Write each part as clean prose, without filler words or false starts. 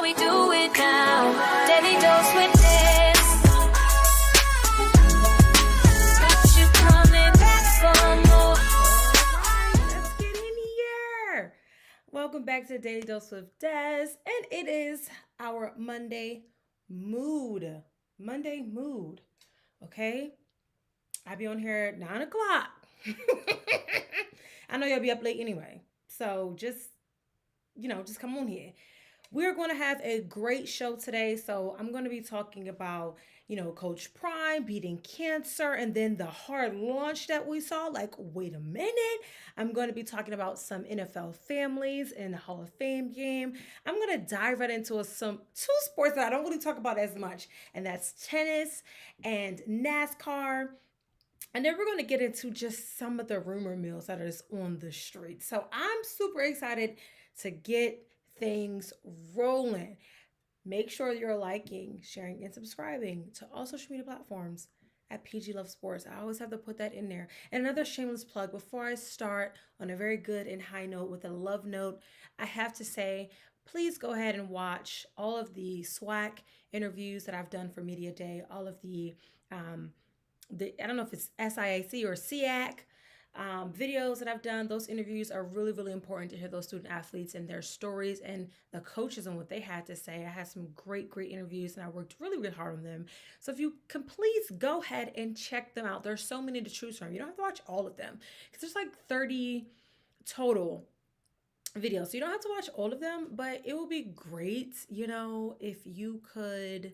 how we do it now. Daily dose with this. Got you coming back for more. Let's get in here. Welcome back to Daily Dose with Des, and it is our Monday mood. Okay? I'll be on here at 9 o'clock. I know you'll be up late anyway. So just come on here. We're going to have a great show today. So I'm going to be talking about, Coach Prime beating cancer and then the hard launch that we saw. Like, wait a minute. I'm going to be talking about some NFL families in the Hall of Fame game. I'm going to dive right into two sports that I don't really talk about as much, and that's tennis and NASCAR. And then we're going to get into just some of the rumor mills that are just on the street. So I'm super excited to get things rolling. Make sure you're liking, sharing, and subscribing to all social media platforms at PG Love Sports. I always have to put that in there. And another shameless plug before I start on a very good and high note with a love note, I have to say, please go ahead and watch all of the SWAC interviews that I've done for Media Day, all of the I don't know if it's SIAC or SEAC videos that I've done. Those interviews are really, really important to hear those student athletes and their stories and the coaches and what they had to say. I had some great interviews and I worked really, really hard on them. So if you can please go ahead and check them out. There's so many to choose from. You don't have to watch all of them because there's like 30 total videos. So you don't have to watch all of them, but it will be great, if you could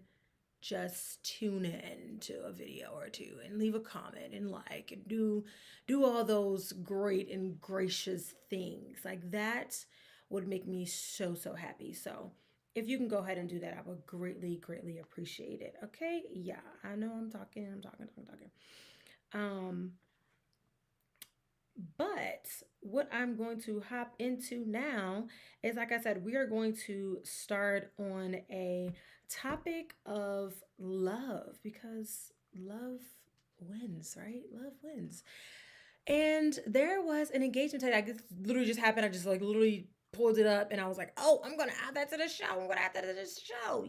just tune in to a video or two and leave a comment and like and do all those great and gracious things. Like that would make me so happy. So if you can go ahead and do that, I would greatly appreciate it. Okay? Yeah, I know I'm talking. But what I'm going to hop into now is, like I said, we are going to start on a topic of love because love wins, right? Love wins. And there was an engagement today. It literally just happened. I just literally pulled it up and I was like, oh, I'm going to add that to the show.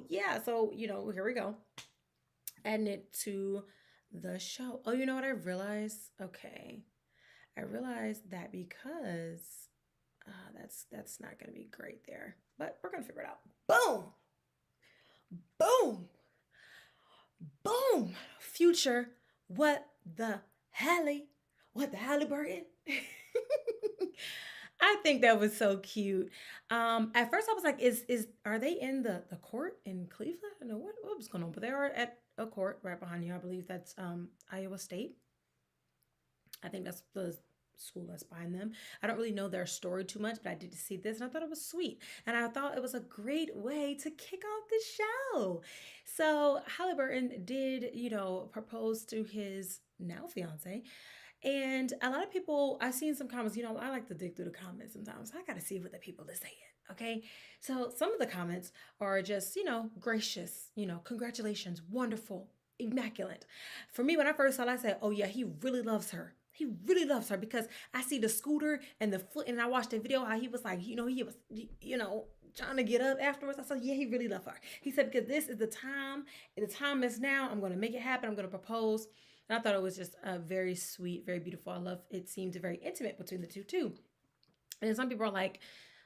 Yeah. So, here we go. Adding it to the show. Oh, you know what I realized? Okay. I realized that because that's not going to be great there, but we're going to figure it out. Boom. Future. What the Haliburton? I think that was so cute. At first I was like, are they in the court in Cleveland? I don't know what was going on, but they are at a court right behind you. I believe that's Iowa State. I think that's the school that's behind them. I don't really know their story too much, but I did see this and I thought it was sweet. And I thought it was a great way to kick off the show. So Haliburton did, propose to his now fiance. And a lot of people, I've seen some comments, I like to dig through the comments sometimes. I got to see what the people are saying. Okay. So some of the comments are just, gracious, congratulations, wonderful, immaculate. For me, when I first saw it, I said, oh yeah, he really loves her. He really loves her because I see the scooter and the foot, and I watched the video how he was like, he was, trying to get up afterwards. I said, yeah, he really loved her. He said, because this is the time, and the time is now. I'm going to make it happen. I'm going to propose. And I thought it was just very sweet, very beautiful. I love it. Seemed very intimate between the two too. And some people are like,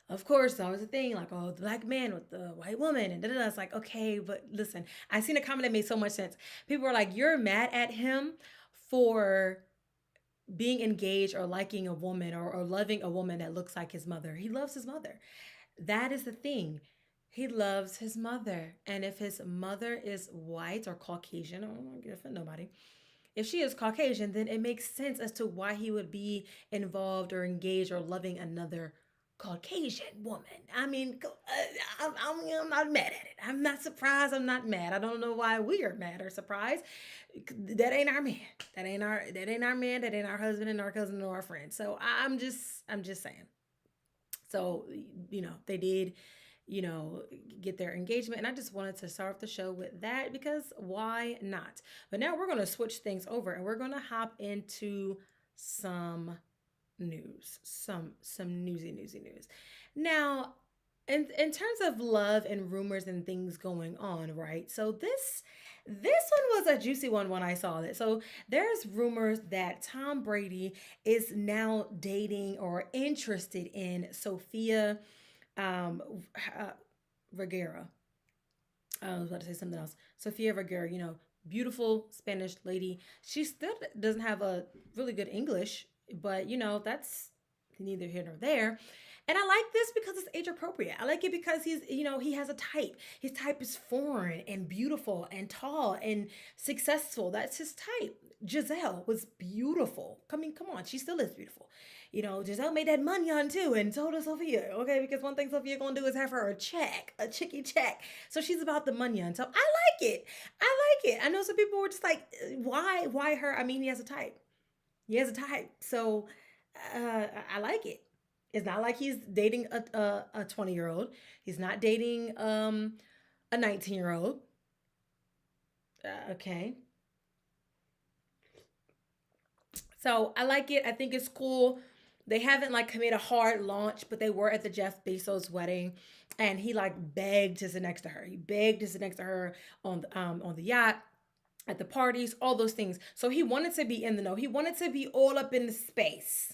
of course, that was a thing, like, oh, the black man with the white woman, and da-da-da. It's like, okay, but listen, I seen a comment that made so much sense. People were like, you're mad at him for being engaged or liking a woman or loving a woman that looks like his mother. He loves his mother. That is the thing. He loves his mother. And if his mother is white or Caucasian, I don't want to offend nobody. If she is Caucasian, then it makes sense as to why he would be involved or engaged or loving another Caucasian woman. I mean, I'm not mad at it. I'm not surprised. I'm not mad. I don't know why we are mad or surprised. That ain't our man. That ain't our man. That ain't our husband and our cousin or our friend. So I'm just saying. So, they did, get their engagement. And I just wanted to start off the show with that because why not? But now we're going to switch things over and we're going to hop into some news, some newsy news. Now, in terms of love and rumors and things going on, right? So this one was a juicy one when I saw it. So there's rumors that Tom Brady is now dating or interested in Sofia um, uh, Vergara. I was about to say something else. Sofia Vergara, beautiful Spanish lady. She still doesn't have a really good English, but that's neither here nor there. And I like this because it's age appropriate. I like it because he has a type. His type is foreign and beautiful and tall and successful. That's his type. Giselle was beautiful. I mean, come on, she still is beautiful. Giselle made that money on too, and so does Sophia. Okay, because one thing Sophia gonna do is have her a check, a chicky check. So she's about the money on. So I like it. I like it. I know some people were just like, why her? I mean, he has a type. He has a type. So I like it. It's not like he's dating a 20-year old. He's not dating a 19-year-old. Okay. So I like it. I think it's cool. They haven't like made a hard launch, but they were at the Jeff Bezos wedding, and he like begged to sit next to her. He begged to sit next to her on the yacht, at the parties, all those things. So he wanted to be in the know. He wanted to be all up in the space.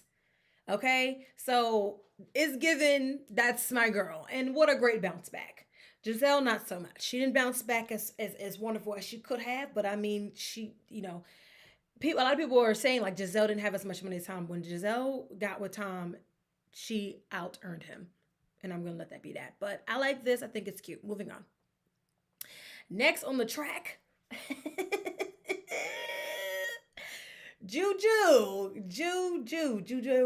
Okay, so it's given. That's my girl, and what a great bounce back. Giselle, not so much. She didn't bounce back as wonderful as she could have, but I mean, she, a lot of people are saying like Giselle didn't have as much money as Tom. When Giselle got with Tom, she out earned him. And I'm gonna let that be that. But I like this. I think it's cute. Moving on. Next on the track. Juju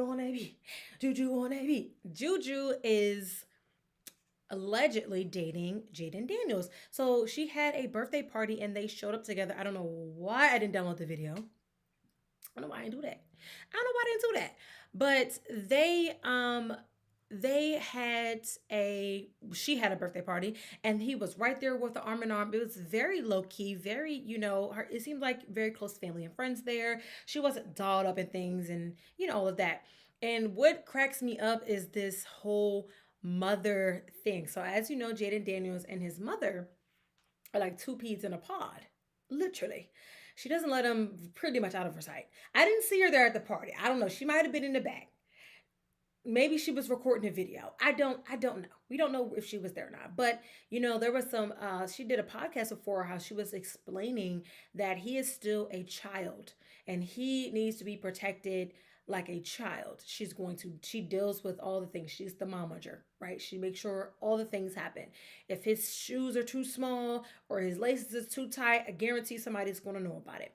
on AB. Juju on AB. Juju is allegedly dating Jayden Daniels. So she had a birthday party and they showed up together. I don't know why I didn't download the video. I don't know why I didn't do that. I don't know why I didn't do that. But they had a she had a birthday party and he was right there with the arm in arm. It was very low key, very, it seemed like very close family and friends there. She wasn't dolled up in things and all of that. And what cracks me up is this whole mother thing. So as you know, Jayden Daniels and his mother are like two peas in a pod. Literally. She doesn't let him pretty much out of her sight. I didn't see her there at the party. I don't know. She might have been in the back. Maybe she was recording a video. I don't know. We don't know if she was there or not. But there was some she did a podcast before how she was explaining that he is still a child and he needs to be protected like a child. She deals with all the things. She's the momager, right? She makes sure all the things happen. If his shoes are too small or his laces is too tight, I guarantee somebody's going to know about it.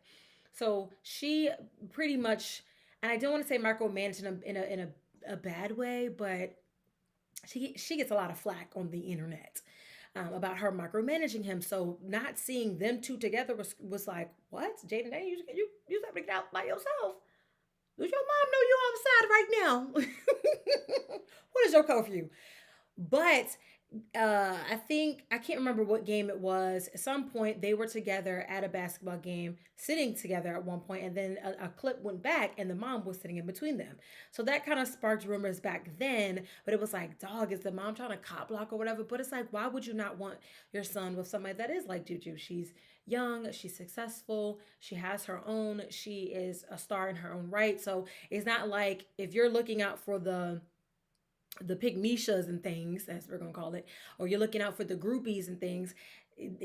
So she pretty much, and I don't want to say micromanaging in a bad way, but she gets a lot of flack on the internet about her micromanaging him. So not seeing them two together was like, what? Jayden, you have to get out by yourself. Does your mom know you're outside right now? What is your curfew? But I think I can't remember what game it was. At some point, they were together at a basketball game, sitting together at one point, and then a clip went back, and the mom was sitting in between them. So that kind of sparked rumors back then. But it was like, dog, is the mom trying to cop block or whatever? But it's like, why would you not want your son with somebody that is like Juju? She's young, she's successful, she has her own, she is a star in her own right. So it's not like if you're looking out for the pygmishas and things, as we're gonna call it, or you're looking out for the groupies and things,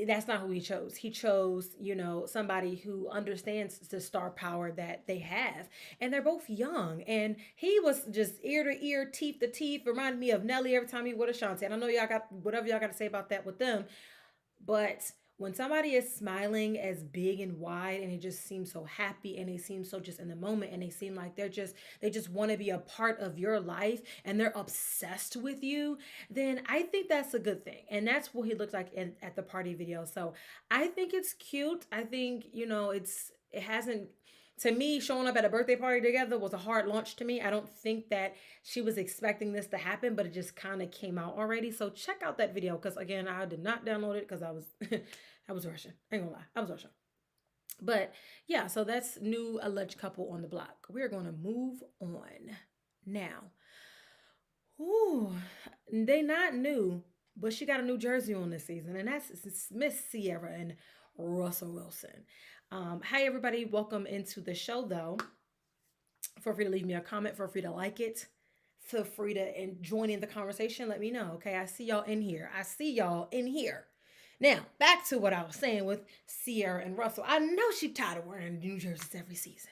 that's not who he chose. He chose, somebody who understands the star power that they have. And they're both young. And he was just ear to ear, teeth to teeth, reminded me of Nelly every time he would Ashanti. And I know y'all got whatever y'all got to say about that with them. But when somebody is smiling as big and wide and they just seem so happy and they seem so just in the moment and they seem like they just want to be a part of your life and they're obsessed with you, then I think that's a good thing. And that's what he looked like at the party video. So I think it's cute. I think, it hasn't, to me, showing up at a birthday party together was a hard launch to me. I don't think that she was expecting this to happen, but it just kind of came out already. So check out that video because, again, I did not download it because I was I was rushing. I ain't gonna lie. I was rushing. But yeah, so that's new alleged couple on the block. We're going to move on now. Ooh, they not new, but she got a new jersey on this season, and that's Miss Sierra and Russell Wilson. Hi everybody, welcome into the show. Though, feel free to leave me a comment. Feel free to like it. Feel free to and join in the conversation. Let me know. Okay, I see y'all in here. I see y'all in here. Now back to what I was saying with Sierra and Russell. I know she tired of wearing New Jerseys every season.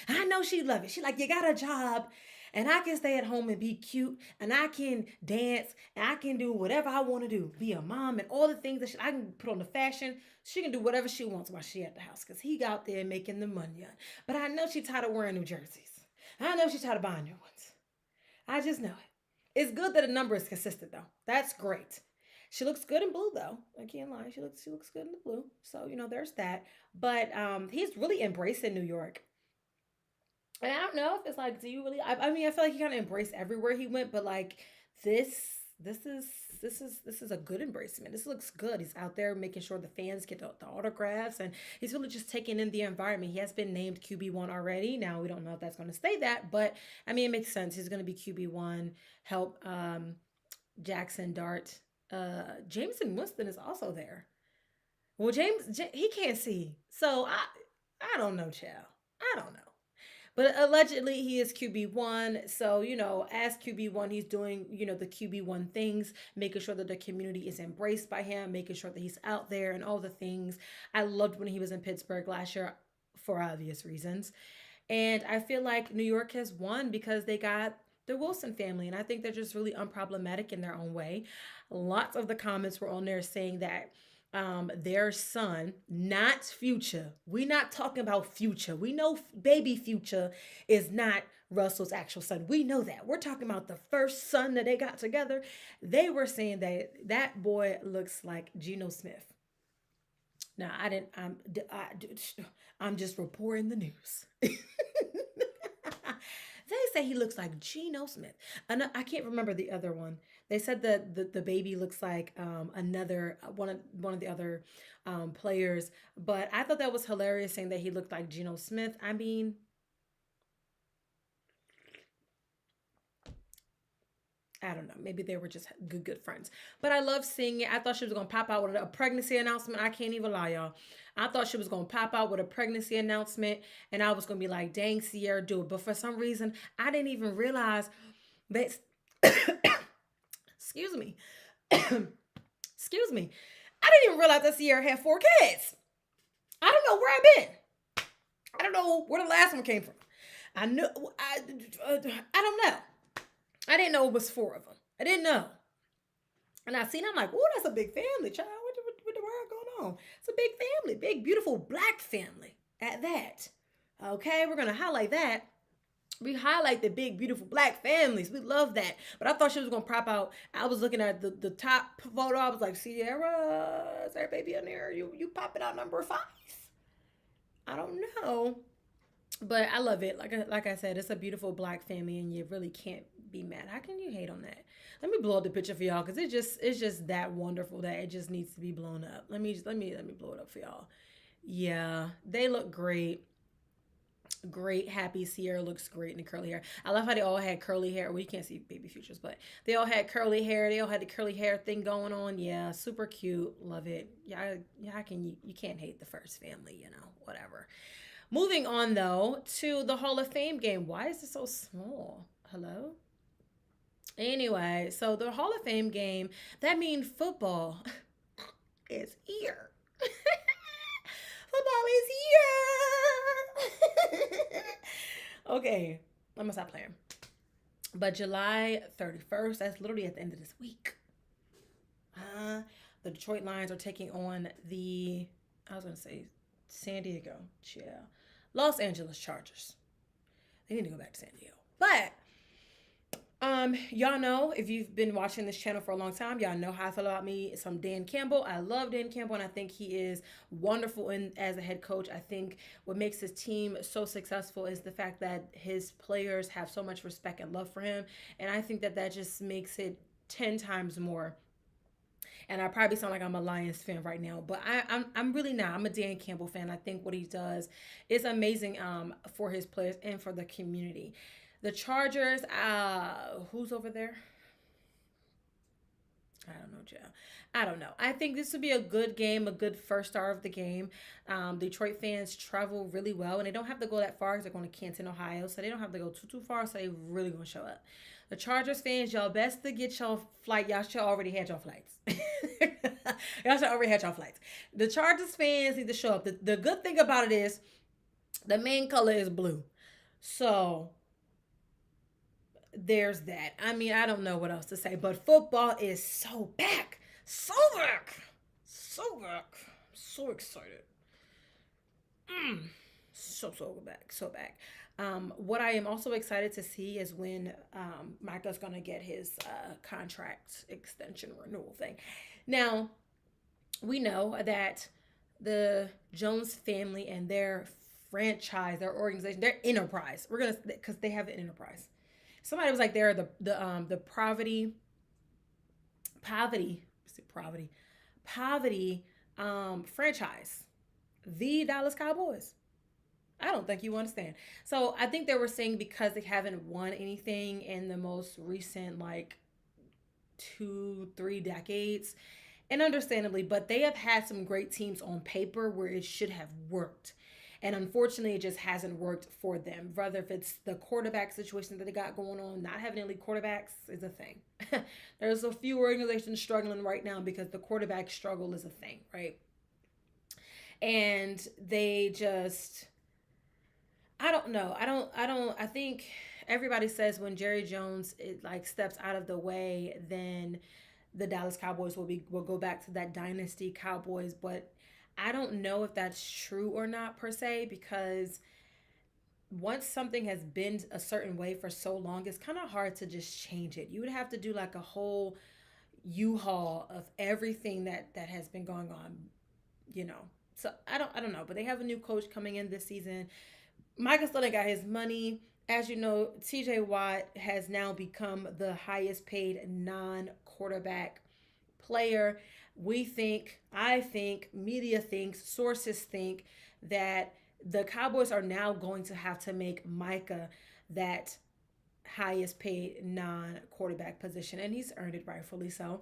I know she love it. She like, you got a job and I can stay at home and be cute and I can dance and I can do whatever I want to do. Be a mom and all the things that I can put on the fashion. She can do whatever she wants while she at the house because he out there making the money. But I know she tired of wearing New Jerseys. I know she's tired of buying new ones. I just know it. It's good that the number is consistent though. That's great. She looks good in blue though. I can't lie. She looks good in the blue. So, there's that. But he's really embracing New York. And I don't know if it's like, do you really? I mean, I feel like he kind of embraced everywhere he went, but like this, this is this is a good embracement. This looks good. He's out there making sure the fans get the autographs, and he's really just taking in the environment. He has been named QB1 already. Now we don't know if that's going to stay that, but I mean, it makes sense. He's going to be QB1. Help Jackson Dart. Jameson Winston is also there. Well, he can't see, so I don't know, child. I don't know. But allegedly, he is QB1. So, as QB1, he's doing, the QB1 things, making sure that the community is embraced by him, making sure that he's out there and all the things. I loved when he was in Pittsburgh last year for obvious reasons. And I feel like New York has won because they got the Wilson family. And I think they're just really unproblematic in their own way. Lots of the comments were on there saying that their son, not Future. We not talking about Future. We know baby Future is not Russell's actual son. We know that. We're talking about the first son that they got together. They were saying that that boy looks like Geno Smith. Now I didn't. I'm just reporting the news. They say he looks like Geno Smith. And I can't remember the other one. They said that the baby looks like another one of the other players. But I thought that was hilarious saying that he looked like Geno Smith. I mean, I don't know. Maybe they were just good friends. But I love seeing it. I thought she was gonna pop out with a pregnancy announcement. I can't even lie, y'all. I thought she was gonna pop out with a pregnancy announcement, and I was gonna be like, "Dang, Sierra, do it." But for some reason, I didn't even realize that. Excuse me. Excuse me. I didn't even realize that Sierra had 4 kids. I don't know where I've been. I don't know where the last one came from. I know. I don't know. I didn't know it was 4 of them. I didn't know. And I seen, I'm like, oh, that's a big family, child. What the world going on? It's a big family, big, beautiful black family at that. Okay, we're going to highlight that. We highlight the big, beautiful black families. We love that. But I thought she was going to pop out. I was looking at the top photo. I was like, Sierra, is there a baby in there? You popping out number 5? I don't know. But I love it. Like I said, it's a beautiful black family, and you really can't be mad. How can you hate on that? Let me blow up the picture for y'all because it's just that wonderful that it just needs to be blown up. Let me blow it up for y'all. Yeah, they look great. Great, happy. Sierra looks great in the curly hair. I love how they all had curly hair. Well, you can't see baby futures, but they all had curly hair. They all had the curly hair thing going on. Yeah, super cute. Love it. Yeah, yeah. You can't hate the first family. Whatever. Moving on though to the Hall of Fame game. Why is it so small? Hello? Anyway, so the Hall of Fame game, that means football is here. Football is here. Okay, I'm gonna stop playing. But July 31st, that's literally at the end of this week. The Detroit Lions are taking on I was gonna say San Diego. Yeah. Los Angeles Chargers. They need to go back to San Diego. But y'all know, if you've been watching this channel for a long time, y'all know how I feel about me. Some Dan Campbell. I love Dan Campbell, and I think he is wonderful as a head coach. I think what makes his team so successful is the fact that his players have so much respect and love for him, and I think that just makes it 10 times more. And I probably sound like I'm a Lions fan right now, but I'm really not. I'm a Dan Campbell fan. I think what he does is amazing for his players and for the community. The Chargers, who's over there? I don't know, Joe. I don't know. I think this would be a good game, a good first start of the game. Detroit fans travel really well, and they don't have to go that far because they're going to Canton, Ohio, so they don't have to go too far. So they really gonna show up. The Chargers fans, y'all best to get y'all flight. Y'all should already had y'all flights. Y'all should already had y'all flights. The Chargers fans need to show up. The good thing about it is the main color is blue, so there's that. I mean, I don't know what else to say, but football is so back. So back. So back. So excited. So back. So back. What I am also excited to see is when Micah's going to get his contract extension renewal thing. Now, we know that the Jones family and their franchise, their organization, their enterprise, we're going to, because they have an enterprise. Somebody was like, they're the poverty franchise, the Dallas Cowboys. I don't think you understand. So I think they were saying because they haven't won anything in the most recent like 2-3 decades, and understandably, but they have had some great teams on paper where it should have worked. And unfortunately, it just hasn't worked for them. Whether if it's the quarterback situation that they got going on, not having any quarterbacks is a thing. There's a few organizations struggling right now because the quarterback struggle is a thing, right? And they just, I don't know. I think everybody says when Jerry Jones steps out of the way, then the Dallas Cowboys will go back to that dynasty Cowboys, but I don't know if that's true or not per se, because once something has been a certain way for so long, it's kind of hard to just change it. You would have to do like a whole U-Haul of everything that has been going on, you know. So I don't know, but they have a new coach coming in this season. Micah still ain't got his money. As you know, TJ Watt has now become the highest paid non-quarterback player. I think, media thinks, sources think that the Cowboys are now going to have to make Micah that highest paid non-quarterback position, and he's earned it, rightfully so.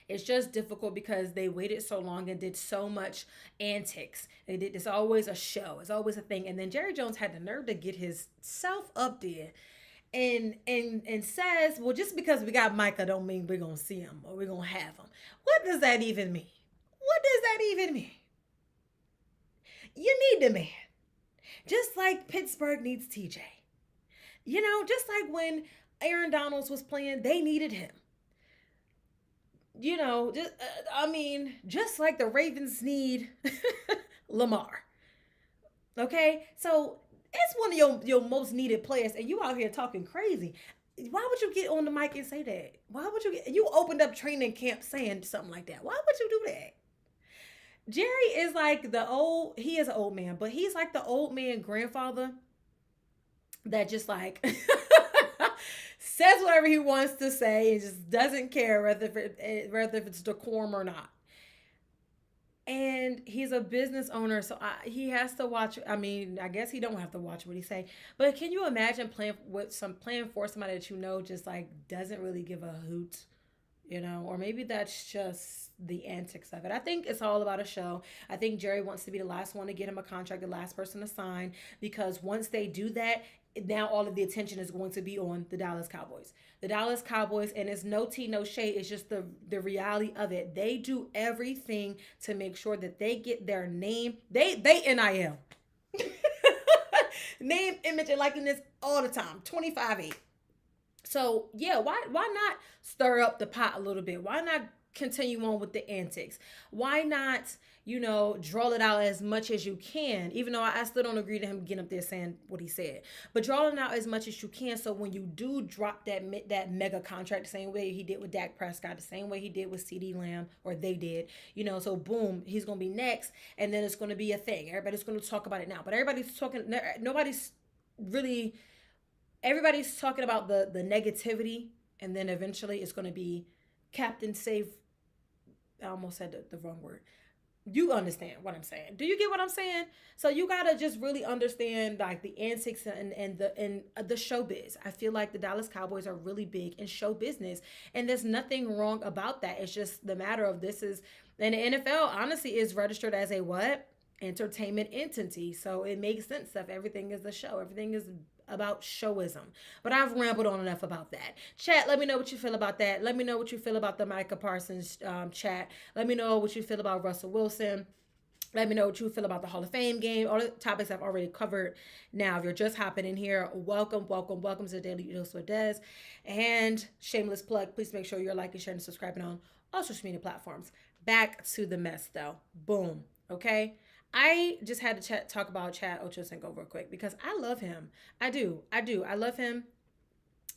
It's just difficult because they waited so long and did so much antics. They did. It's always a show. It's always a thing. And then Jerry Jones had the nerve to get his self up there and says, well, just because we got Micah don't mean we're gonna see him or we're gonna have him. What does that even mean? What does that even mean? You need the man. Just like Pittsburgh needs TJ. You know, just like when Aaron Donalds was playing, they needed him. You know, just like the Ravens need Lamar. Okay? So it's one of your most needed players, and you out here talking crazy. Why would you get on the mic and say that? Why would you opened up training camp saying something like that? Why would you do that? Jerry is like he is an old man, but he's like the old man grandfather that just like says whatever he wants to say and just doesn't care whether if it's decorum or not. And he's a business owner, so he has to watch. I mean, I guess he don't have to watch what he say. But can you imagine playing for somebody that you know just like doesn't really give a hoot, you know? Or maybe that's just the antics of it. I think it's all about a show. I think Jerry wants to be the last one to get him a contract, the last person to sign, because once they do that, now all of the attention is going to be on the Dallas Cowboys. The Dallas Cowboys, and it's no tea, no shade. It's just the reality of it. They do everything to make sure that they get their name. They NIL. Name, image, and likeness all the time. 25-8. So yeah, why not stir up the pot a little bit? Why not continue on with the antics? Why not, draw it out as much as you can, even though I still don't agree to him getting up there saying what he said, but draw it out as much as you can. So when you do drop that mega contract, the same way he did with Dak Prescott, the same way he did with CeeDee Lamb, or they did, so boom, he's going to be next. And then it's going to be a thing. Everybody's going to talk about it now, but everybody's talking about the negativity. And then eventually it's going to be Captain Save. I almost said the wrong word. You understand what I'm saying? Do you get what I'm saying? So you gotta just really understand like the antics and the showbiz. I feel like the Dallas Cowboys are really big in show business, and there's nothing wrong about that. It's just the matter of this is, and the NFL honestly is registered as a what, entertainment entity. So it makes sense that everything is a show. Everything is about showism. But I've rambled on enough about that. Chat, let me know what you feel about that. Let me know what you feel about the Micah Parsons chat. Let me know what you feel about Russell Wilson. Let me know what you feel about the Hall of Fame game. All the topics I've already covered. Now, if you're just hopping in here, welcome, welcome, welcome to the Daily Dose with Des. And shameless plug, please make sure you're liking, sharing, and subscribing on all social media platforms. Back to the mess, though. Boom. Okay. I just had to talk about Chad Ochocinco real quick because I love him. I do. I do. I love him.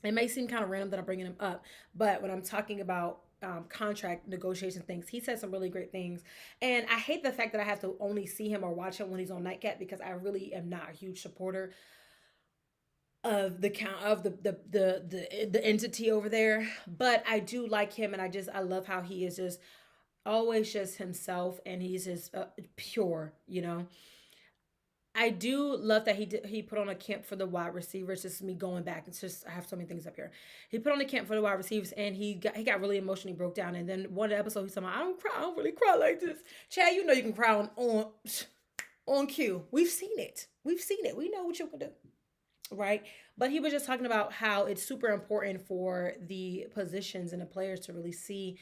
It may seem kind of random that I'm bringing him up, but when I'm talking about contract negotiation things, he said some really great things. And I hate the fact that I have to only see him or watch him when he's on Nightcap because I really am not a huge supporter of the count of the entity over there. But I do like him, and I love how he is just always just himself, and he's just pure, you know. I do love that he put on a camp for the wide receivers. Just me going back. It's just I have so many things up here. He put on a camp for the wide receivers, and he got really emotionally broke down. And then one episode he's talking about, I don't cry. I don't really cry like this. Chad, you know you can cry on cue. We've seen it. We've seen it. We know what you can do, right? But he was just talking about how it's super important for the positions and the players to really see,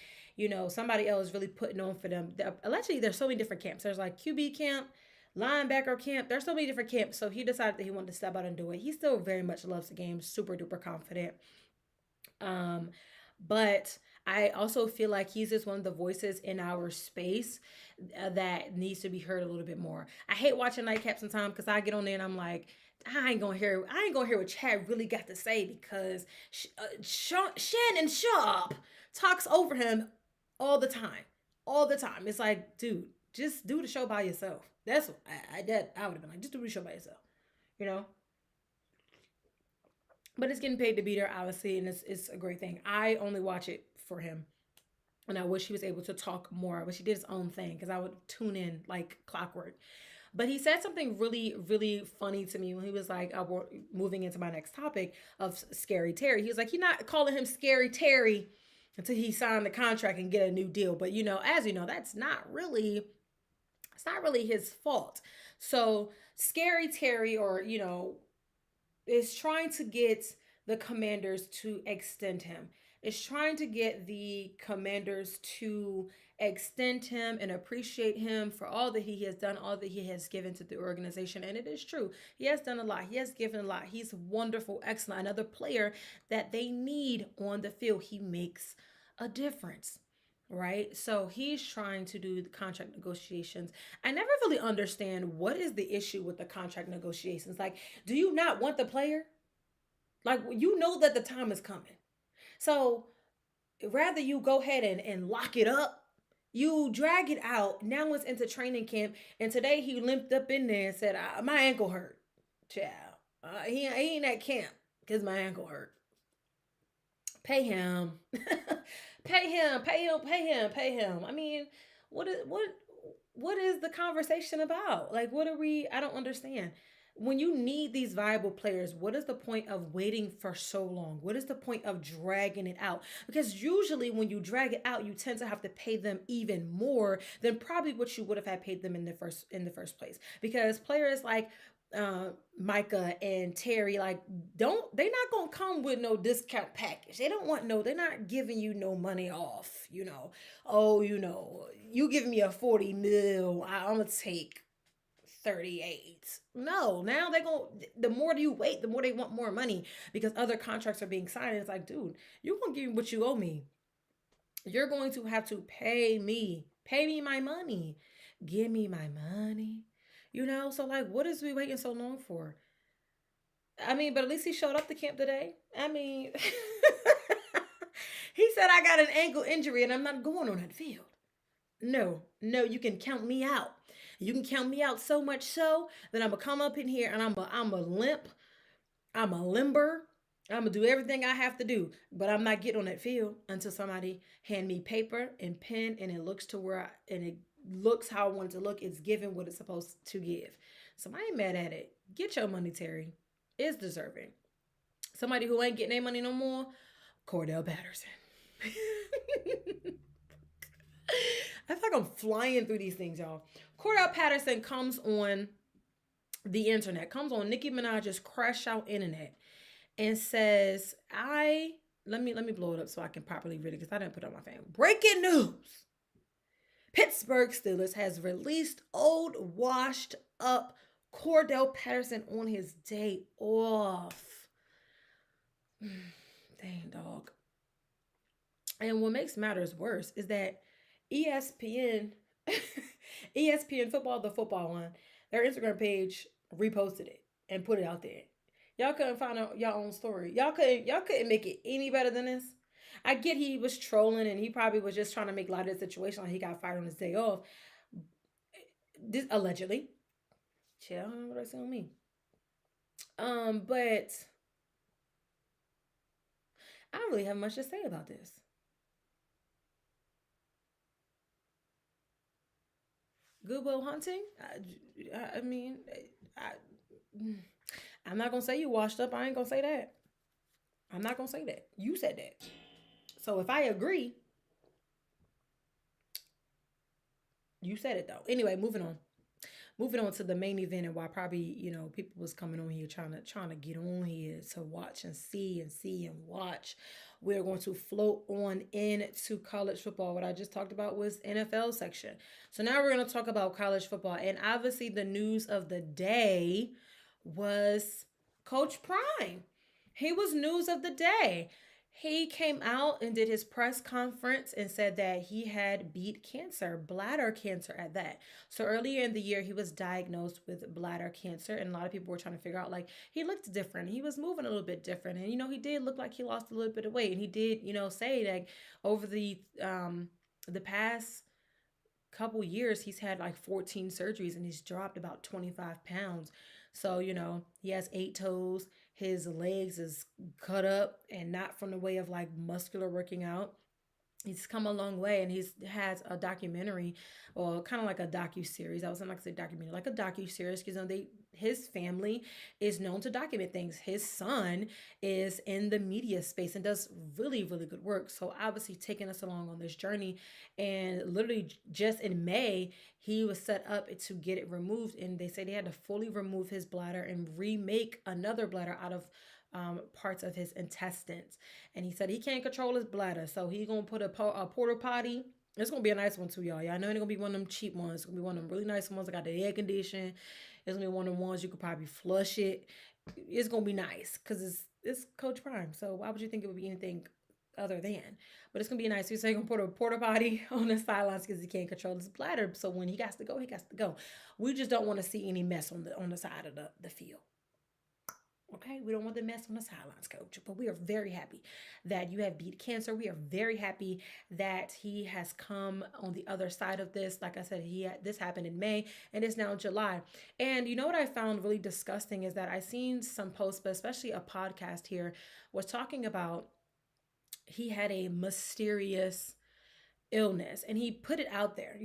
somebody else really putting on for them. Allegedly, there's so many different camps. There's like QB camp, linebacker camp. There's so many different camps. So he decided that he wanted to step out and do it. He still very much loves the game, super duper confident. Um, but I also feel like he's just one of the voices in our space that needs to be heard a little bit more. I hate watching Nightcap sometimes because I get on there and I'm like, I ain't gonna hear what Chad really got to say because Shannon Sharp talks over him all the time, all the time. It's like, dude, just do the show by yourself. That's what I would have been like, just do the show by yourself, you know. But it's getting paid to be there, obviously, and it's a great thing. I only watch it for him, and I wish he was able to talk more. I wish he did his own thing because I would tune in like clockwork. But he said something really, really funny to me when he was like, moving into my next topic of Scary Terry. He was like, he's not calling him Scary Terry until he signed the contract and get a new deal. But as you know, it's not really his fault. So Scary Terry, or is trying to get the Commanders to extend him. Is trying to get the Commanders to extend him and appreciate him for all that he has done, all that he has given to the organization. And it is true. He has done a lot. He has given a lot. He's wonderful, excellent. Another player that they need on the field. He makes a difference. Right? So he's trying to do the contract negotiations. I never really understand what is the issue with the contract negotiations. Like, do you not want the player? Like, you know that the time is coming. So rather you go ahead and lock it up, you drag it out. Now it's into training camp. And today he limped up in there and said, my ankle hurt. Child. He ain't at camp because my ankle hurt. Pay him. Pay him. I mean, what is the conversation about? Like, I don't understand. When you need these viable players, what is the point of waiting for so long? What is the point of dragging it out? Because usually when you drag it out, you tend to have to pay them even more than probably what you would have had paid them in the first place. Because players like Micah and Terry, like, they're not gonna come with no discount package. They're not giving you no money off, you giving me a 40 mil, I'm gonna take 38. No, now the more you wait, the more they want more money because other contracts are being signed. And it's like, dude, you're gonna give me what you owe me. You're going to have to pay me my money. Give me my money. So like, what is we waiting so long for? I mean, but at least he showed up to camp today. I mean, he said, I got an ankle injury and I'm not going on that field. No, you can count me out. You can count me out so much so that I'm gonna come up in here and I'm a limp, I'm a limber, I'm gonna do everything I have to do, but I'm not getting on that field until somebody hand me paper and pen and it looks to where and it looks how I want it to look. It's giving what it's supposed to give. So I ain't mad at it. Get your money, Terry. It's deserving. Somebody who ain't getting their money no more, Cordell Patterson. I feel like I'm flying through these things, y'all. Cordell Patterson comes on the internet, comes on Nicki Minaj's crash out internet, and says, let me blow it up so I can properly read it because I didn't put it on my phone. Breaking news. Pittsburgh Steelers has released old, washed up Cordell Patterson on his day off. Dang, dog. And what makes matters worse is that ESPN, ESPN Football, the football one, their Instagram page reposted it and put it out there. Y'all couldn't find out your own story. Y'all couldn't make it any better than this. I get he was trolling and he probably was just trying to make light of the situation. Like he got fired on his day off. This allegedly. Shit, I don't know what I say on me. But I don't really have much to say about this. Goodwill Hunting? I mean, I'm not going to say you washed up. I ain't going to say that. I'm not going to say that. You said that. So if I agree, you said it though. Anyway, moving on. Moving on to the main event and why probably, people was coming on here trying to get on here to watch and see and watch. We're going to float on into college football. What I just talked about was NFL section. So now we're going to talk about college football. And obviously the news of the day was Coach Prime. He was news of the day. He came out and did his press conference and said that he had beat cancer, bladder cancer at that. So earlier in the year, he was diagnosed with bladder cancer. And a lot of people were trying to figure out, like, he looked different. He was moving a little bit different. And, he did look like he lost a little bit of weight. And he did, say that over the past couple years, he's had like 14 surgeries and he's dropped about 25 pounds. So, he has 8 toes. His legs is cut up and not from the way of like muscular working out. He's come a long way and he's has a documentary or kind of like a docu-series. I was not like to say documentary, like a docu-series because his family is known to document things. His son is in the media space and does really, really good work. So obviously taking us along on this journey. And literally just in May, he was set up to get it removed. And they said they had to fully remove his bladder and remake another bladder out of parts of his intestines. And he said he can't control his bladder. So he's going to put a porta potty. It's going to be a nice one too, y'all. Y'all know it ain't going to be one of them cheap ones. It's going to be one of them really nice ones that got the air condition. It's going to be one of the ones you could probably flush it. It's going to be nice because it's Coach Prime. So why would you think it would be anything other than? But it's going to be nice. So he's going to put a porta potty on the sidelines because he can't control his bladder. So when he got to go, he got to go. We just don't want to see any mess on the side of the field. Okay, we don't want the mess on the sidelines, Coach. But we are very happy that you have beat cancer. We are very happy that he has come on the other side of this. Like I said, this happened in May and it's now July. And you know what I found really disgusting is that I seen some posts, but especially a podcast here, was talking about he had a mysterious illness and he put it out there.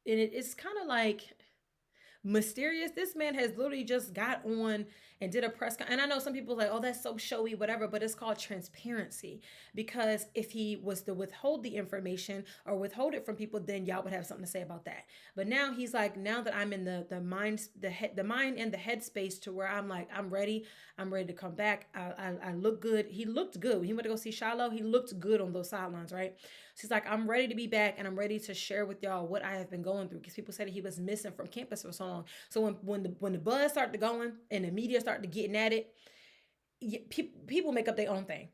It's kind of like mysterious. This man has literally just got on and did a press and I know some people are like, oh, that's so showy, whatever, but it's called transparency, because if he was to withhold the information or withhold it from people, then y'all would have something to say about that. But now he's like, now that I'm in the mind and the head space to where I'm like, I'm ready to come back. I look good. He looked good when he went to go see Shiloh. He looked good on those sidelines, right? So he's like, I'm ready to be back and I'm ready to share with y'all what I have been going through, because people said he was missing from campus for so long. So when the buzz started going and the media started getting at it, people make up their own thing.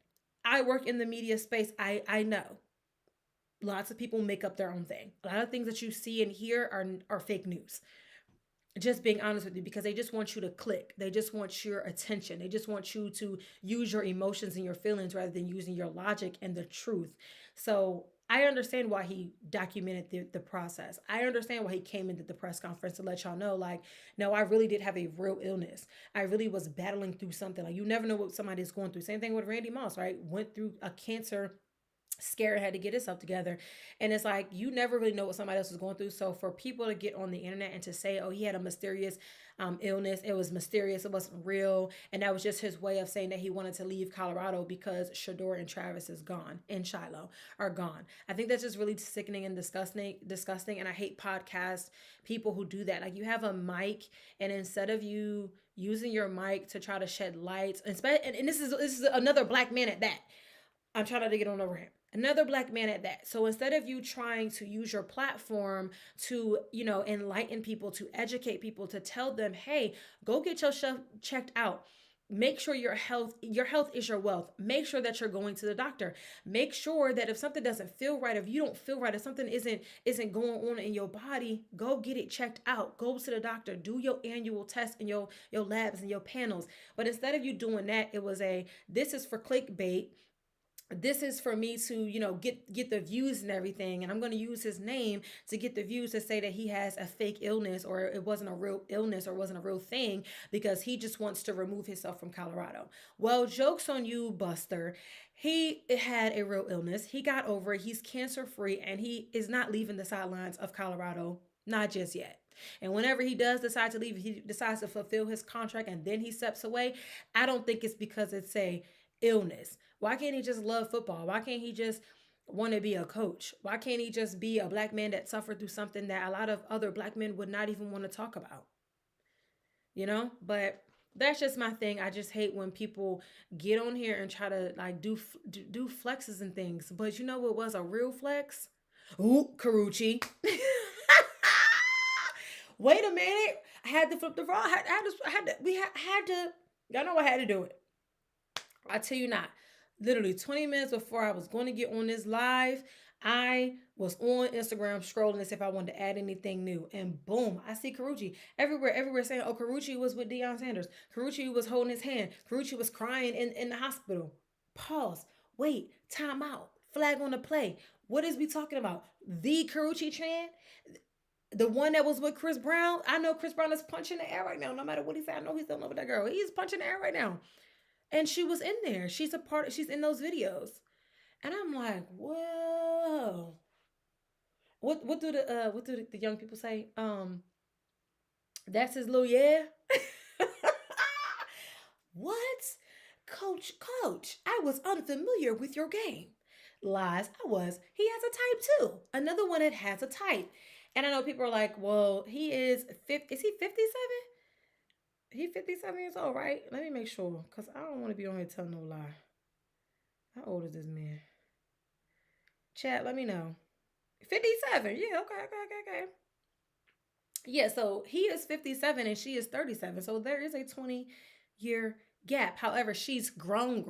I work in the media space. I know lots of people make up their own thing. A lot of things that you see and hear are fake news. Just being honest with you, because they just want you to click. They just want your attention. They just want you to use your emotions and your feelings rather than using your logic and the truth. So I understand why he documented the process. I understand why he came into the press conference to let y'all know, like, no, I really did have a real illness. I really was battling through something. Like, you never know what somebody is going through. Same thing with Randy Moss, right? Went through a cancer scared, had to get himself together. And it's like, you never really know what somebody else is going through. So for people to get on the internet and to say, oh, he had a mysterious illness, it was mysterious, it wasn't real, and that was just his way of saying that he wanted to leave Colorado because Shador and Travis is gone, and Shiloh are gone. I think that's just really sickening and disgusting. And I hate podcast people who do that. Like, you have a mic, and instead of you using your mic to try to shed light, and this is another black man at that. I'm trying not to get on over him. Another black man at that. So instead of you trying to use your platform to, enlighten people, to educate people, to tell them, hey, go get yourself checked out. Make sure your health is your wealth. Make sure that you're going to the doctor. Make sure that if something doesn't feel right, if you don't feel right, if something isn't going on in your body, go get it checked out. Go to the doctor. Do your annual test and your labs and your panels. But instead of you doing that, it was this is for clickbait. This is for me to, get the views and everything, and I'm going to use his name to get the views to say that he has a fake illness, or it wasn't a real illness, or wasn't a real thing, because he just wants to remove himself from Colorado. Well, joke's on you, Buster. He had a real illness. He got over it. He's cancer free, and he is not leaving the sidelines of Colorado, not just yet. And whenever he does decide to leave, he decides to fulfill his contract and then he steps away. I don't think it's because it's a illness. Why can't he just love football? Why can't he just want to be a coach? Why can't he just be a black man that suffered through something that a lot of other black men would not even want to talk about? But that's just my thing. I just hate when people get on here and try to like do flexes and things. But you know what was a real flex? Ooh, Karuchi. Wait a minute. I had to flip the raw. Y'all know I had to do it. I tell you not. Literally 20 minutes before I was going to get on this live, I was on Instagram scrolling to see if I wanted to add anything new. And boom, I see Karuchi everywhere saying, oh, Karuchi was with Deion Sanders. Karuchi was holding his hand. Karuchi was crying in the hospital. Pause. Wait. Time out. Flag on the play. What is we talking about? The Karuchi Tran? The one that was with Chris Brown? I know Chris Brown is punching the air right now. No matter what he said, I know he's still in love with that girl. He's punching the air right now. And she was in there. She's in those videos. And I'm like, whoa. What do the young people say? That's his little yeah. What? Coach, I was unfamiliar with your game. Lies, I was. He has a type too. Another one that has a type. And I know people are like, well, he is 50. Is he 57? He 57 years old, right? Let me make sure, because I don't want to be on here telling no lie. How old is this man? Chat, let me know. 57. Yeah, okay. Yeah, so he is 57 and she is 37. So there is a 20-year gap. However, she's grown.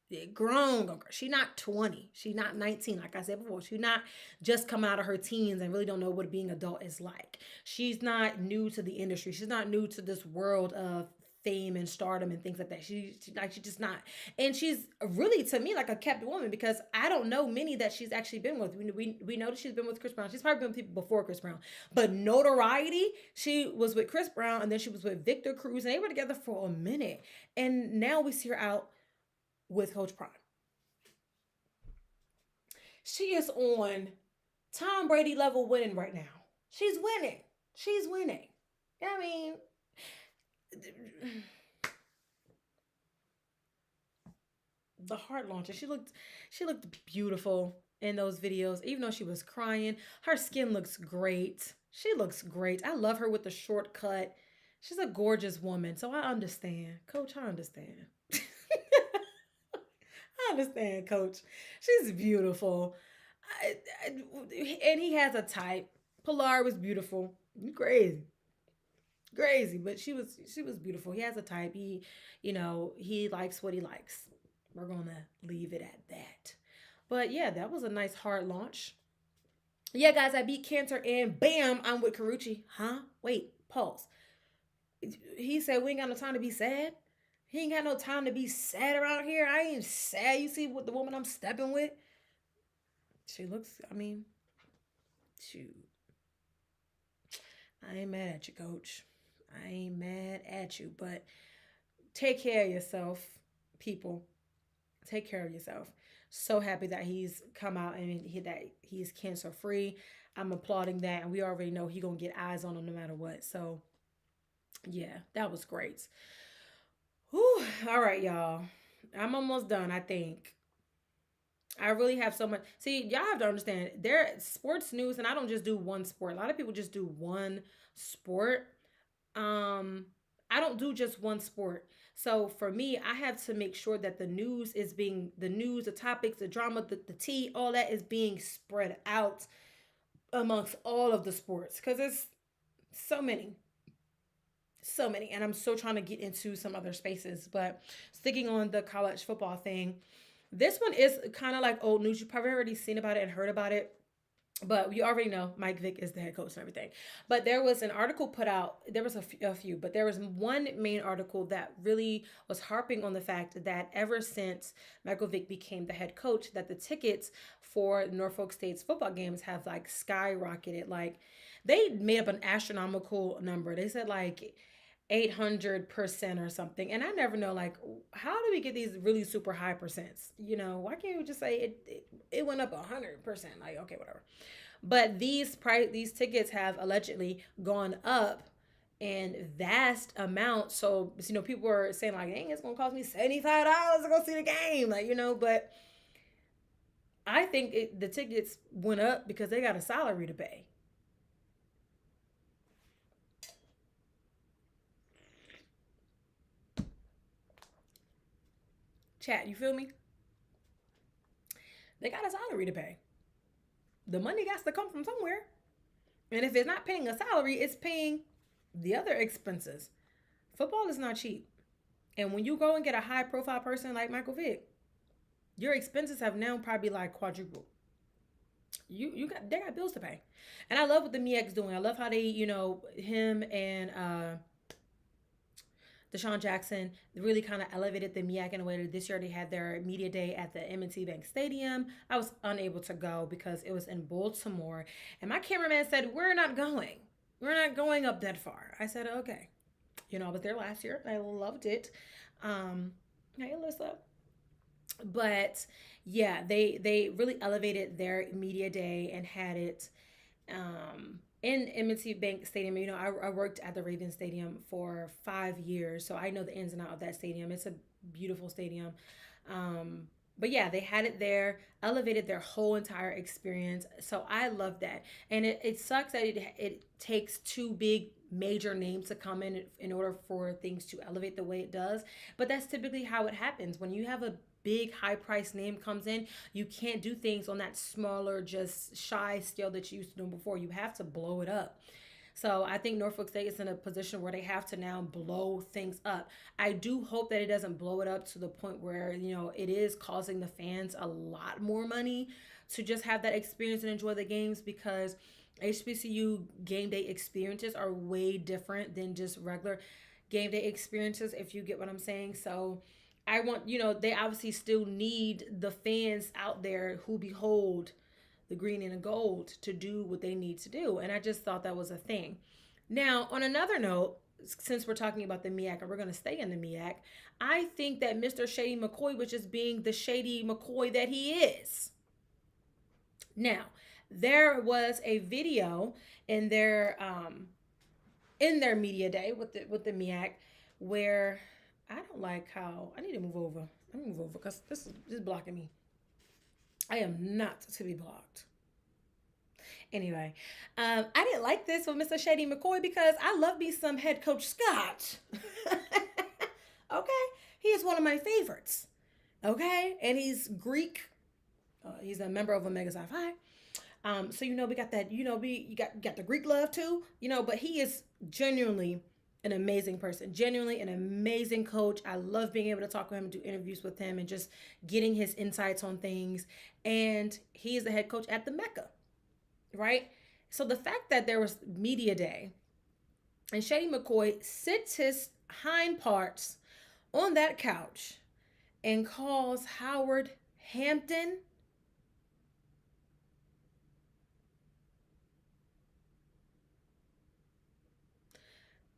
Yeah, grown. She's not 20. She's not 19, like I said before. She's not just coming out of her teens and really don't know what being adult is like. She's not new to the industry. She's not new to this world of fame and stardom and things like that. She's just not. And she's really, to me, like a kept woman, because I don't know many that she's actually been with. We know that she's been with Chris Brown. She's probably been with people before Chris Brown. But notoriety, she was with Chris Brown, and then she was with Victor Cruz, and they were together for a minute. And now we see her out with Coach Prime. She is on Tom Brady level winning right now. She's winning. I mean, the heart launcher. She looked beautiful in those videos, even though she was crying. Her skin looks great. She looks great. I love her with the short cut. She's a gorgeous woman. So I understand. Coach, I understand. I understand, Coach. She's beautiful. And he has a type. Pilar was beautiful. Crazy. But she was beautiful. He has a type. He likes what he likes. We're gonna leave it at that. But yeah, that was a nice hard launch. Yeah, guys, I beat cancer and bam, I'm with Karuchi. Huh? Wait, pause. He said we ain't got no time to be sad. He ain't got no time to be sad around here. I ain't sad. You see what the woman I'm stepping with? She looks, shoot. I ain't mad at you, Coach. I ain't mad at you, but take care of yourself, people. Take care of yourself. So happy that he's come out and that he's cancer free. I'm applauding that, and we already know he gonna get eyes on him no matter what. So yeah, that was great. Whew. All right, y'all. I'm almost done. I think I really have so much. See, y'all have to understand there sports news, and I don't just do one sport. A lot of people just do one sport. Um, I don't do just one sport. So for me, I have to make sure that the news, the topics, the drama, the tea, all that is being spread out amongst all of the sports because it's so many, so many, and I'm still trying to get into some other spaces. But sticking on the college football thing, this one is kind of like old news. You probably already seen about it and heard about it, but you already know Mike Vick is the head coach and everything. But there was an article put out. There was a few, but there was one main article that really was harping on the fact that ever since Michael Vick became the head coach, that the tickets for Norfolk State's football games have like skyrocketed. Like they made up an astronomical number. They said like 800% or something. And I never know, like, how do we get these really super high percents? Why can't we just say it went up 100%? Like, okay, whatever. But these tickets have allegedly gone up in vast amounts. So, people were saying like, dang, it's gonna cost me $75 to go see the game. Like, but I think the tickets went up because they got a salary to pay. Chat, you feel me? They got a salary to pay. The money got to come from somewhere. And if it's not paying a salary, it's paying the other expenses. Football is not cheap. And when you go and get a high profile person like Michael Vick, your expenses have now probably like quadrupled. They got bills to pay. And I love what the MEX doing. I love how they, him and Deshaun Jackson really kind of elevated the MEAC in a way that this year they had their media day at the M&T Bank Stadium. I was unable to go because it was in Baltimore. And my cameraman said, we're not going. We're not going up that far. I said, okay. I was there last year. I loved it. Hey, Alyssa. But yeah, they really elevated their media day and had it in M&T Bank Stadium. I worked at the Ravens Stadium for 5 years, so I know the ins and outs of that stadium. It's a beautiful stadium. But yeah, they had it there, elevated their whole entire experience. So I love that. And it sucks that it takes two big major names to come in order for things to elevate the way it does. But that's typically how it happens. When you have a big high price name comes in, you can't do things on that smaller, just shy scale that you used to do before. You have to blow it up. So I think Norfolk State is in a position where they have to now blow things up. I do hope that it doesn't blow it up to the point where, it is causing the fans a lot more money to just have that experience and enjoy the games, because HBCU game day experiences are way different than just regular game day experiences, if you get what I'm saying. So I want, they obviously still need the fans out there who behold the green and the gold to do what they need to do. And I just thought that was a thing. Now, on another note, since we're talking about the MEAC and we're going to stay in the MEAC, I think that Mr. Shady McCoy was just being the Shady McCoy that he is. Now, there was a video in their media day with the MEAC where I don't like how I need to move over. Let me move over because this is blocking me. I am not to be blocked. Anyway, I didn't like this with Mr. Shady McCoy because I love me some head coach Scott. Okay, he is one of my favorites. Okay, and he's Greek. He's a member of Omega Psi Phi. So we got that. You got the Greek love too. But he is genuinely an amazing person, genuinely an amazing coach. I love being able to talk with him and do interviews with him and just getting his insights on things. And he is the head coach at the Mecca, right? So the fact that there was media day and Shady McCoy sits his hind parts on that couch and calls Howard Hampton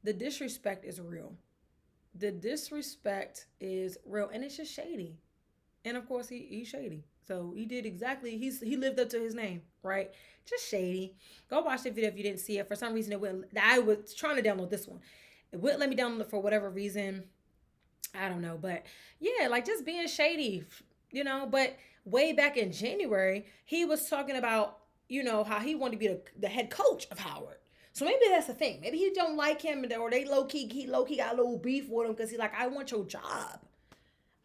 the disrespect is real. The disrespect is real, and it's just shady. And of course, he's shady. So he did exactly. He lived up to his name, right? Just shady. Go watch the video if you didn't see it. For some reason, it wouldn't. I was trying to download this one. It wouldn't let me download it for whatever reason. I don't know, but yeah, like just being shady, But way back in January, he was talking about how he wanted to be the head coach of Howard. So maybe that's the thing. Maybe he don't like him, or they he low key got a little beef with him because he's like, I want your job.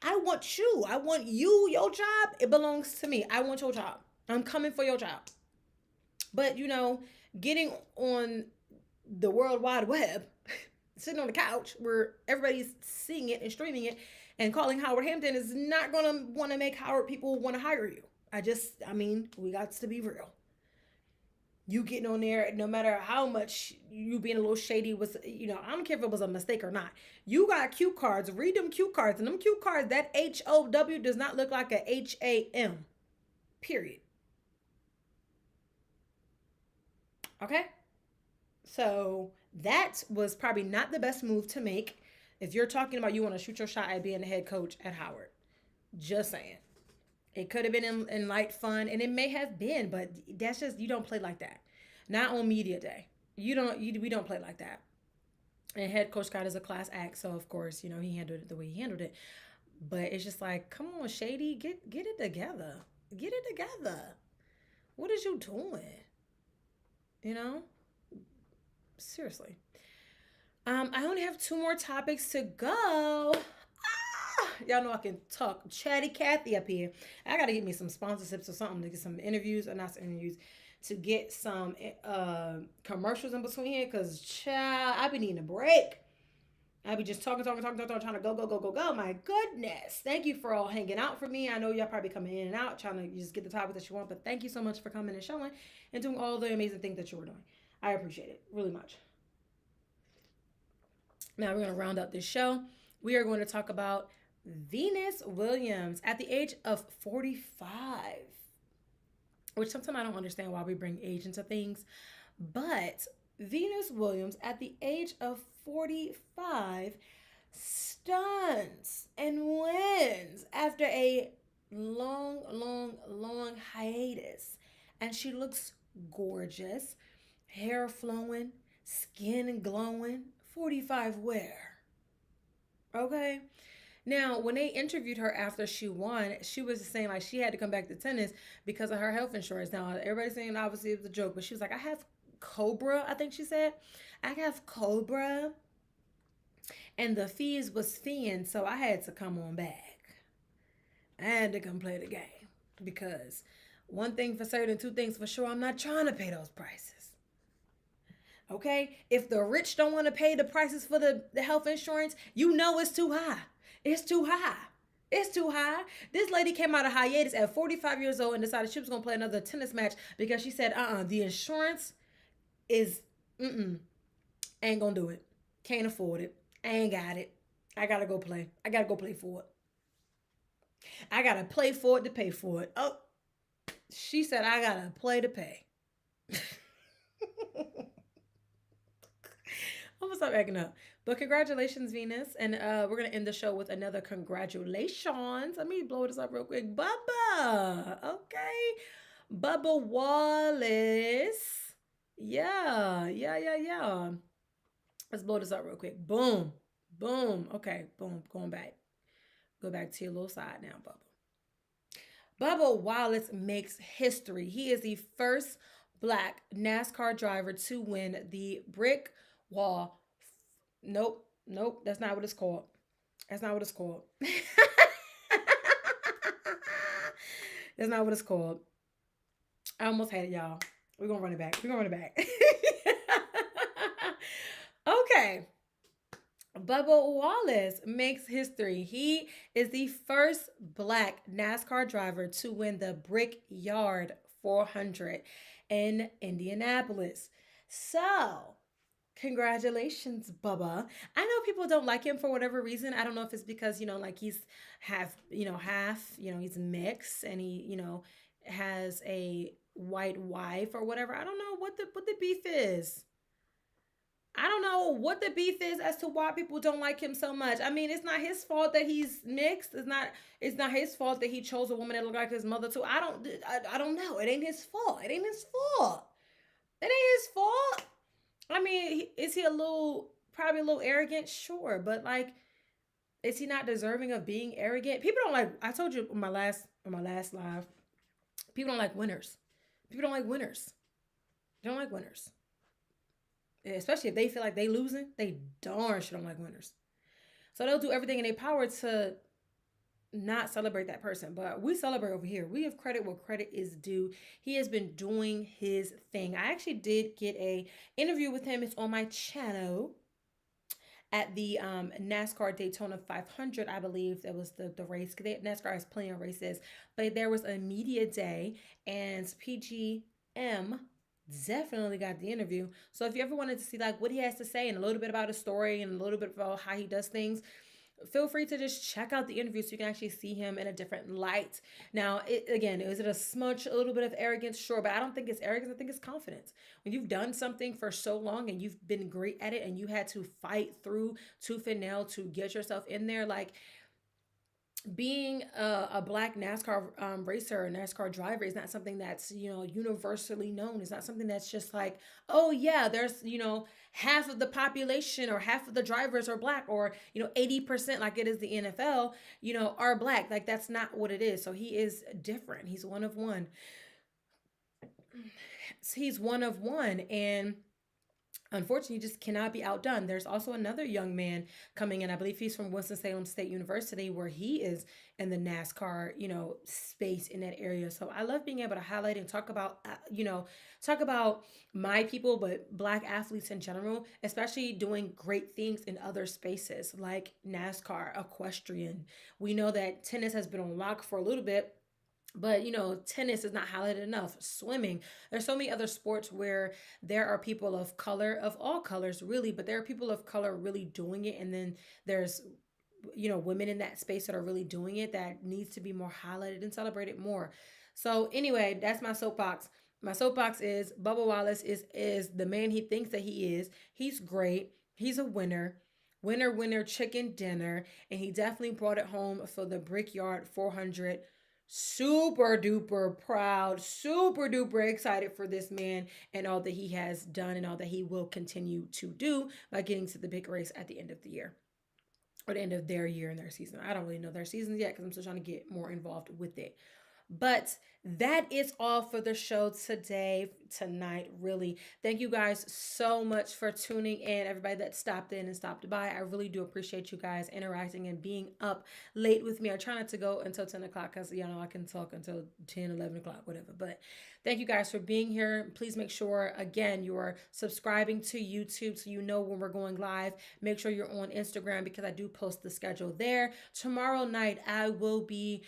I want you. I want you. Your job. It belongs to me. I want your job. I'm coming for your job. But getting on the World Wide Web, sitting on the couch where everybody's seeing it and streaming it and calling Howard Hampton is not going to want to make Howard people want to hire you. We got to be real. You getting on there, no matter how much you being a little shady was, I don't care if it was a mistake or not. You got cue cards. Read them cue cards. And them cue cards, that HOW does not look like a HAM. Period. Okay? So that was probably not the best move to make if you're talking about you want to shoot your shot at being the head coach at Howard. Just saying. It could have been in light fun, and it may have been, but that's just, you don't play like that. Not on media day. We don't play like that. And head coach Scott is a class act, so of course, he handled it the way he handled it. But it's just like, come on, Shady, get it together. Get it together. What is you doing? Seriously. I only have 2 more topics to go. Y'all know I can talk. Chatty Cathy up here. I got to get me some sponsorships or something to get some interviews, or not some interviews, to get some commercials in between here, because, child, I be needing a break. I be just talking, trying to go. My goodness. Thank you for all hanging out for me. I know y'all probably coming in and out, trying to just get the topic that you want, but thank you so much for coming and showing and doing all the amazing things that you were doing. I appreciate it really much. Now we're going to round up this show. We are going to talk about Venus Williams at the age of 45, which sometimes I don't understand why we bring age into things, but Venus Williams at the age of 45 stuns and wins after a long hiatus, and she looks gorgeous, hair flowing, skin glowing. 45 where? Okay. Now, when they interviewed her after she won, she was saying like she had to come back to tennis because of her health insurance. Now, everybody's saying obviously it was a joke, but she was like, I have Cobra, I think she said. I have Cobra, and the fees was feeing, so I had to come on back. I had to come play the game because one thing for certain, 2 things for sure, I'm not trying to pay those prices. Okay? If the rich don't want to pay the prices for the health insurance, it's too high. It's too high. It's too high. This lady came out of hiatus at 45 years old and decided she was going to play another tennis match because she said, the insurance is, ain't going to do it. Can't afford it. I ain't got it. I got to go play. I got to go play for it. I got to play for it to pay for it. Oh, she said, I got to play to pay. I'm going to stop acting up. But congratulations, Venus. And we're going to end the show with another congratulations. Let me blow this up real quick. Bubba. Okay. Bubba Wallace. Yeah. Let's blow this up real quick. Boom. Okay. Boom. Going back. Go back to your little side now, Bubba. Bubba Wallace makes history. He is the first Black NASCAR driver to win the brick wall. Nope. That's not what it's called. That's not what it's called. I almost had it, y'all. We're going to run it back. Okay. Bubba Wallace makes history. He is the first Black NASCAR driver to win the Brickyard 400 in Indianapolis. So, congratulations, Bubba. I know people don't like him for whatever reason. I don't know if it's because, he's half, he's mixed and he, has a white wife or whatever. I don't know what the beef is. I don't know what the beef is as to why people don't like him so much. I mean, it's not his fault that he's mixed. It's not his fault that he chose a woman that looked like his mother too. I don't know. It ain't his fault. It ain't his fault. It ain't his fault. I mean, is he a little probably a little arrogant? Sure, but like, is he not deserving of being arrogant? People don't like. I told you on my last live. People don't like winners. People don't like winners. They don't like winners, especially if they feel like they losing. They darn sure don't like winners. So they'll do everything in their power to not celebrate that person. But we celebrate over here. We give credit where credit is due. He has been doing his thing. I actually did get a interview with him. It's on my channel at the NASCAR Daytona 500, I believe that was the race. NASCAR has plenty of races, but there was a media day, and PGM definitely got the interview. So if you ever wanted to see like what he has to say and a little bit about his story and a little bit about how he does things, feel free to just check out the interview so you can actually see him in a different light. Now, again, is it a smudge, a little bit of arrogance? Sure, but I don't think it's arrogance. I think it's confidence. When you've done something for so long and you've been great at it and you had to fight through tooth and nail to get yourself in there, like being a black NASCAR racer or NASCAR driver is not something that's, universally known. It's not something that's just like, oh yeah, there's, half of the population or half of the drivers are black, or 80% like it is the NFL, are black. Like that's not what it is. So he is different. He's one of one. He's one of one, and unfortunately just cannot be outdone. There's also another young man coming in. I believe he's from Winston-Salem State University, where he is in the NASCAR, space in that area. So I love being able to highlight and talk about, talk about my people, but black athletes in general, especially doing great things in other spaces like NASCAR, equestrian. We know that tennis has been on lock for a little bit, but tennis is not highlighted enough. Swimming. There's so many other sports where there are people of color, of all colors really, but there are people of color really doing it, and then there's women in that space that are really doing it, that needs to be more highlighted and celebrated more. So anyway, that's my soapbox. My soapbox is Bubba Wallace is the man he thinks that he is. He's great. He's a winner. Winner, winner, chicken dinner. And he definitely brought it home for the Brickyard 400. Super duper proud, super duper excited for this man and all that he has done and all that he will continue to do by getting to the big race at the end of the year, or the end of their year and their season. I don't really know their seasons yet because I'm still trying to get more involved with it. But that is all for the show tonight, really. Thank you guys so much for tuning in. Everybody that stopped in and stopped by, I really do appreciate you guys interacting and being up late with me. I try not to go until 10 o'clock because, I can talk until 10, 11 o'clock, whatever. But thank you guys for being here. Please make sure, again, you are subscribing to YouTube so you know when we're going live. Make sure you're on Instagram because I do post the schedule there. Tomorrow night, I will be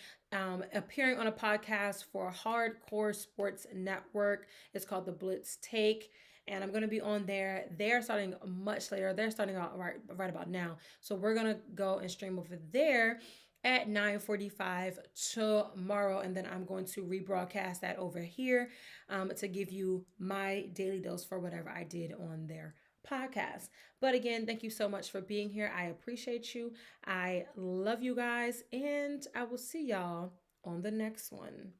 appearing on a podcast for Hardcore Sports Network. It's called The Blitz Take, and I'm going to be on there. They're starting much later. They're starting out right about now. So we're going to go and stream over there at 9:45 tomorrow, and then I'm going to rebroadcast that over here to give you my daily dose for whatever I did on there podcast. But again, thank you so much for being here. I appreciate you. I love you guys, and I will see y'all on the next one.